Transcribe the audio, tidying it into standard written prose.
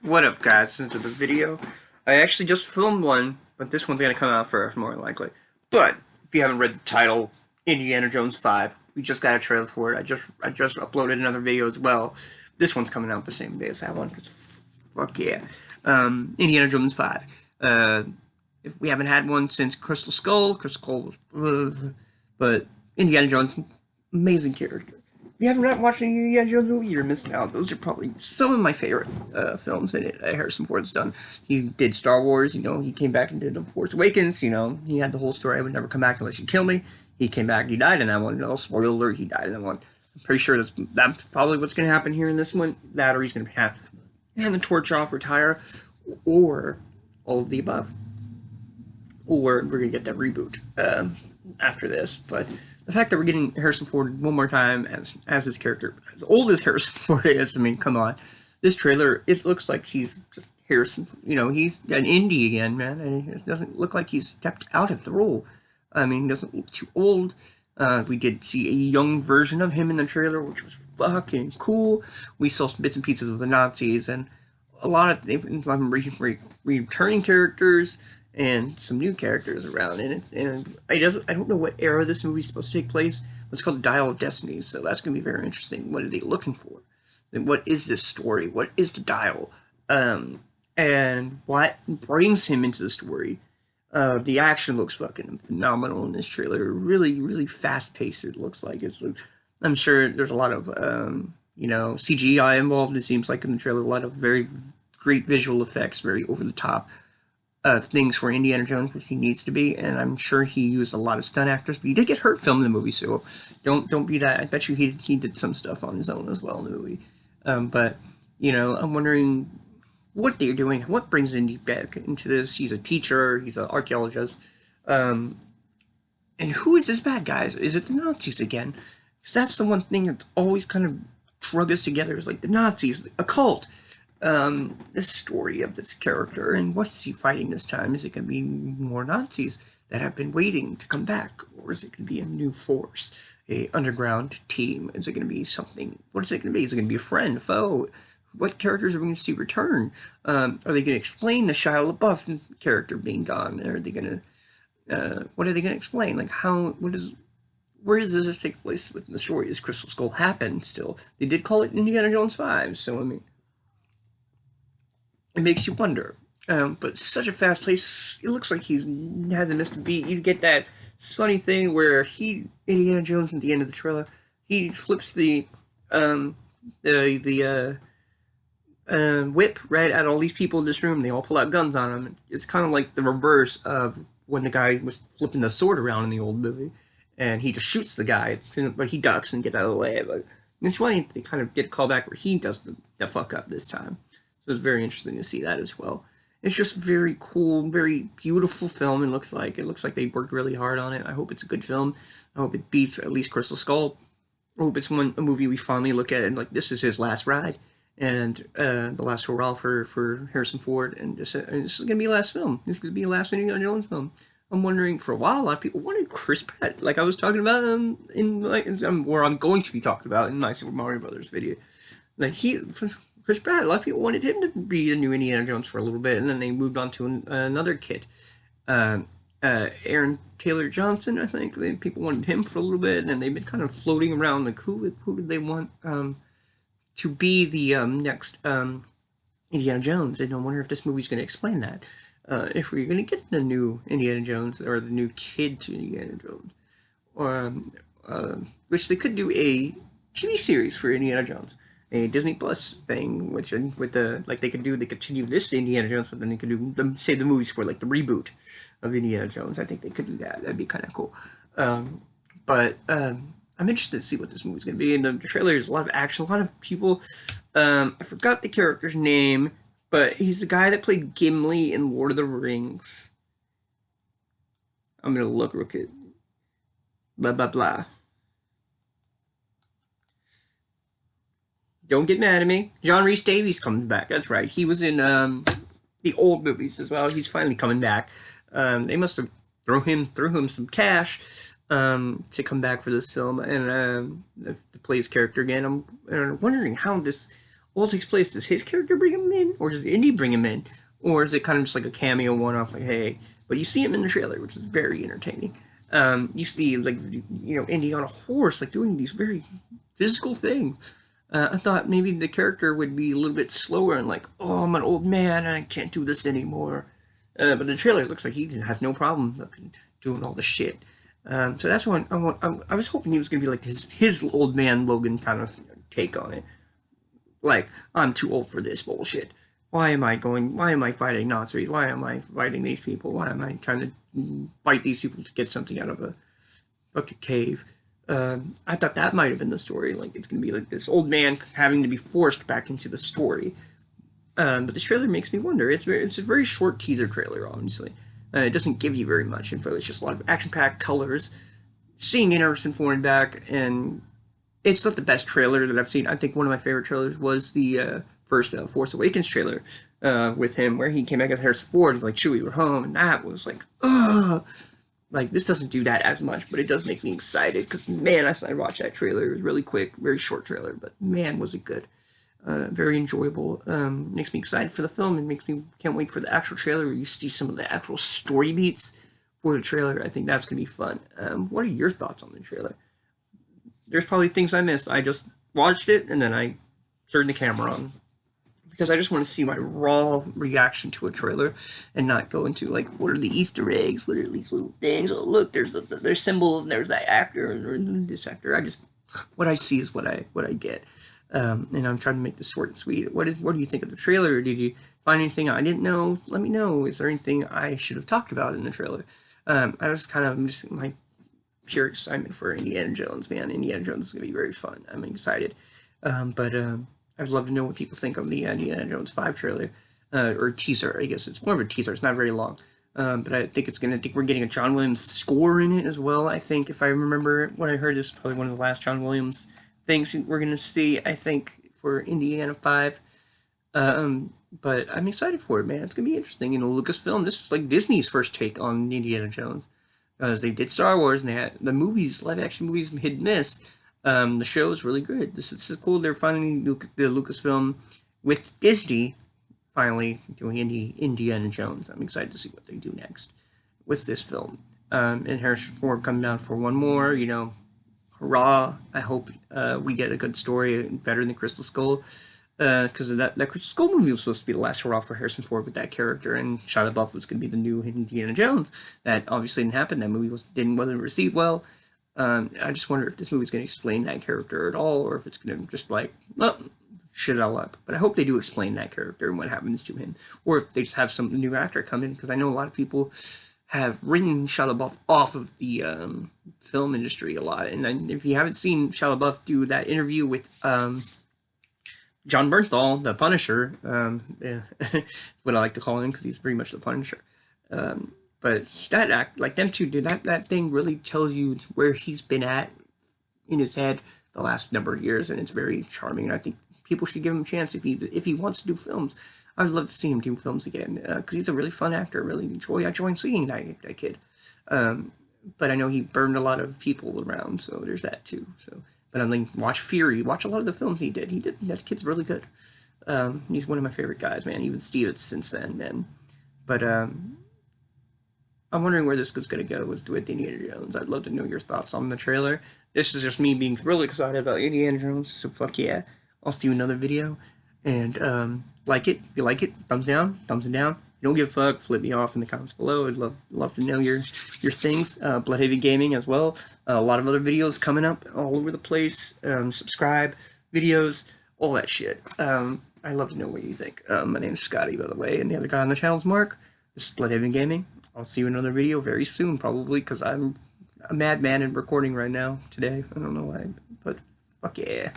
What up, guys? Into the video. I actually just filmed one, but this one's gonna come out first, more than likely. But if you haven't read the title, Indiana Jones 5, we just got a trailer for it. I just uploaded another video as well. This one's coming out the same day as that one, because fuck yeah. Indiana Jones 5. If we haven't had one since Crystal Skull was, but Indiana Jones, amazing character. If you haven't watched any Indiana Jones movie, you're missing out. Those are probably some of my favorite films that Harrison Ford's done. He did Star Wars, he came back and did The Force Awakens, he had the whole story, I would never come back unless you kill me. He came back, he died in that one. No, spoiler alert, he died in that one. I'm pretty sure that's probably what's going to happen here in this one. That or he's going to have hand the torch off, retire, or all of the above. Or we're going to get that reboot after this. But the fact that we're getting Harrison Ford one more time as his character, as old as Harrison Ford is, I mean, come on. This trailer, it looks like he's just Harrison, he's an indie again, man. And it doesn't look like he's stepped out of the role. I mean, he doesn't look too old. We did see a young version of him in the trailer, which was fucking cool. We saw some bits and pieces of the Nazis and a lot of returning characters and some new characters around in it. And I don't know what era this movie's supposed to take place. It's called Dial of Destiny, so that's going to be very interesting. What are they looking for? And what is this story? What is the Dial? And what brings him into the story? The action looks fucking phenomenal in this trailer. Really, really fast-paced, it looks like. I'm sure there's a lot of, CGI involved, it seems like, in the trailer. A lot of very great visual effects, very over-the-top things for Indiana Jones, which he needs to be, and I'm sure he used a lot of stunt actors, but he did get hurt filming the movie, so don't be that. I bet you he did some stuff on his own as well in the movie. But, I'm wondering what they're doing, what brings Indy back into this. He's a teacher, he's an archaeologist, and who is this bad guy? Is it the Nazis again? Because that's the one thing that's always kind of drug us together, is like the Nazis, a cult. This story of this character, and what's he fighting this time? Is it going to be more Nazis that have been waiting to come back, or is it going to be a new force, a underground team? Is it going to be something? What is it going to be? Is it going to be a friend, a foe? What characters are we going to see return? Are they going to explain the Shia LaBeouf character being gone? Are they going to, what are they going to explain? Like where does this take place within the story? Does Crystal Skull happen still? They did call it Indiana Jones 5, so I mean, it makes you wonder. But such a fast pace, it looks like he hasn't missed a beat. You get that funny thing where Indiana Jones at the end of the trailer, he flips the whip right at all these people in this room. They all pull out guns on him. It's kind of like the reverse of when the guy was flipping the sword around in the old movie, and he just shoots the guy. But he ducks and gets out of the way. But it's funny they kind of get a call back where he does the fuck up this time. So it's very interesting to see that as well. It's just very cool, very beautiful film. It looks like they worked really hard on it. I hope it's a good film. I hope it beats at least Crystal Skull. I hope it's a movie we finally look at and like, this is his last ride, and the last hurrah for Harrison Ford, and this is gonna be the last film. This is gonna be the last Indiana Jones film. I'm wondering, for a while, a lot of people wanted Chris Pratt, like I was talking about where I'm going to be talking about in my Super Mario Brothers video. Like Chris Pratt, a lot of people wanted him to be the new Indiana Jones for a little bit, and then they moved on to another kid, Aaron Taylor Johnson. I think people wanted him for a little bit, and they've been kind of floating around like who did they want to be the next Indiana Jones? And I wonder if this movie's going to explain that. If we're going to get the new Indiana Jones or the new kid to Indiana Jones, or which they could do a TV series for Indiana Jones, a Disney Plus thing, which with they could continue this Indiana Jones, but then they could do save the movies for like the reboot of Indiana Jones. I think they could do that. That'd be kind of cool. But I'm interested to see what this movie's going to be. In the trailer, there's a lot of action, a lot of people. I forgot the character's name, but he's the guy that played Gimli in Lord of the Rings. I'm going to look real quick. Blah, blah, blah. Don't get mad at me. John Rhys Davies comes back. That's right. He was in the old movies as well. He's finally coming back. They must have threw him some cash to come back for this film and to play his character again. I'm wondering how this all takes place. Does his character bring him in, or does Indy bring him in, or is it kind of just like a cameo one-off, like hey? But you see him in the trailer, which is very entertaining. You see like Indy on a horse, like doing these very physical things. I thought maybe the character would be a little bit slower and like, oh, I'm an old man and I can't do this anymore. But the trailer looks like he has no problem doing all the shit. So that's one I was hoping he was gonna be like his old man Logan kind of take on it. Like, I'm too old for this bullshit. Why am I fighting Nazis? Why am I fighting these people? Why am I trying to fight these people to get something out of a fucking cave? I thought that might have been the story. Like, it's gonna be like this old man having to be forced back into the story. But the trailer makes me wonder. It's a very short teaser trailer, obviously. It doesn't give you very much info. It's just a lot of action-packed colors. Seeing Harrison Ford back, and it's not the best trailer that I've seen. I think one of my favorite trailers was the first Force Awakens trailer with him, where he came back as Harrison Ford, like, Chewie, we're home, and that was like, ugh. Like, this doesn't do that as much, but it does make me excited, because, man, I watched that trailer. It was really quick, very short trailer, but, man, was it good. Very enjoyable. Makes me excited for the film, and can't wait for the actual trailer where you see some of the actual story beats for the trailer. I think that's going to be fun. What are your thoughts on the trailer? There's probably things I missed. I just watched it, and then I turned the camera on, because I just want to see my raw reaction to a trailer and not go into, like, what are the Easter eggs? What are these little things? Oh, look, there's symbols, and there's that actor, or this actor. What I see is what I get. And I'm trying to make this short and sweet. What do you think of the trailer? Did you find anything I didn't know? Let me know. Is there anything I should have talked about in the trailer? I was kind of just my pure excitement for Indiana Jones, man. Indiana Jones is going to be very fun. I'm excited. But I'd love to know what people think of the Indiana Jones 5 trailer, or teaser, I guess. It's more of a teaser. It's not very long. But I think we're getting a John Williams score in it as well. I think, if I remember what I heard, this is probably one of the last John Williams things we're going to see, I think, for Indiana 5. But I'm excited for it, man. It's going to be interesting. Lucasfilm, this is like Disney's first take on Indiana Jones. Because they did Star Wars, and they had the movies, live-action movies, hit and miss. The show is really good. This is cool. They're finally, the Lucasfilm with Disney, finally doing Indiana Jones. I'm excited to see what they do next with this film. And Harrison Ford coming down for one more, hurrah. I hope we get a good story, better than Crystal Skull. Because that Crystal Skull movie was supposed to be the last hurrah for Harrison Ford with that character, and Shia LaBeouf was going to be the new Indiana Jones. That obviously didn't happen. That movie wasn't received well. I just wonder if this movie's going to explain that character at all, or if it's going to just like, oh, shit out of luck. But I hope they do explain that character and what happens to him, or if they just have some new actor come in, because I know a lot of people have written Shia LaBeouf off of the film industry a lot. And if you haven't seen Shia LaBeouf do that interview with John Bernthal, the Punisher, what I like to call him, because he's pretty much the Punisher. But that act, like them two, did that thing really tells you where he's been at in his head the last number of years, and it's very charming. And I think people should give him a chance if he wants to do films. I would love to see him do films again, because he's a really fun actor. I enjoy seeing that kid. But I know he burned a lot of people around, so there's that too. So. But I'm like, watch Fury. Watch a lot of the films he did. That kid's really good. He's one of my favorite guys, man. Even Stevens since then, man. But I'm wondering where this is going to go with Indiana Jones. I'd love to know your thoughts on the trailer. This is just me being really excited about Indiana Jones, so fuck yeah. I'll see you in another video. And like it. If you like it, thumbs down, thumbs it down. If you don't give a fuck, flip me off in the comments below. I'd love to know your things. Bloodhaven Gaming as well. A lot of other videos coming up all over the place. Subscribe, videos, all that shit. I'd love to know what you think. My name is Scotty, by the way, and the other guy on the channel is Mark. This is Bloodhaven Gaming. I'll see you in another video very soon, probably, because I'm a madman and recording right now, today. I don't know why, but fuck yeah.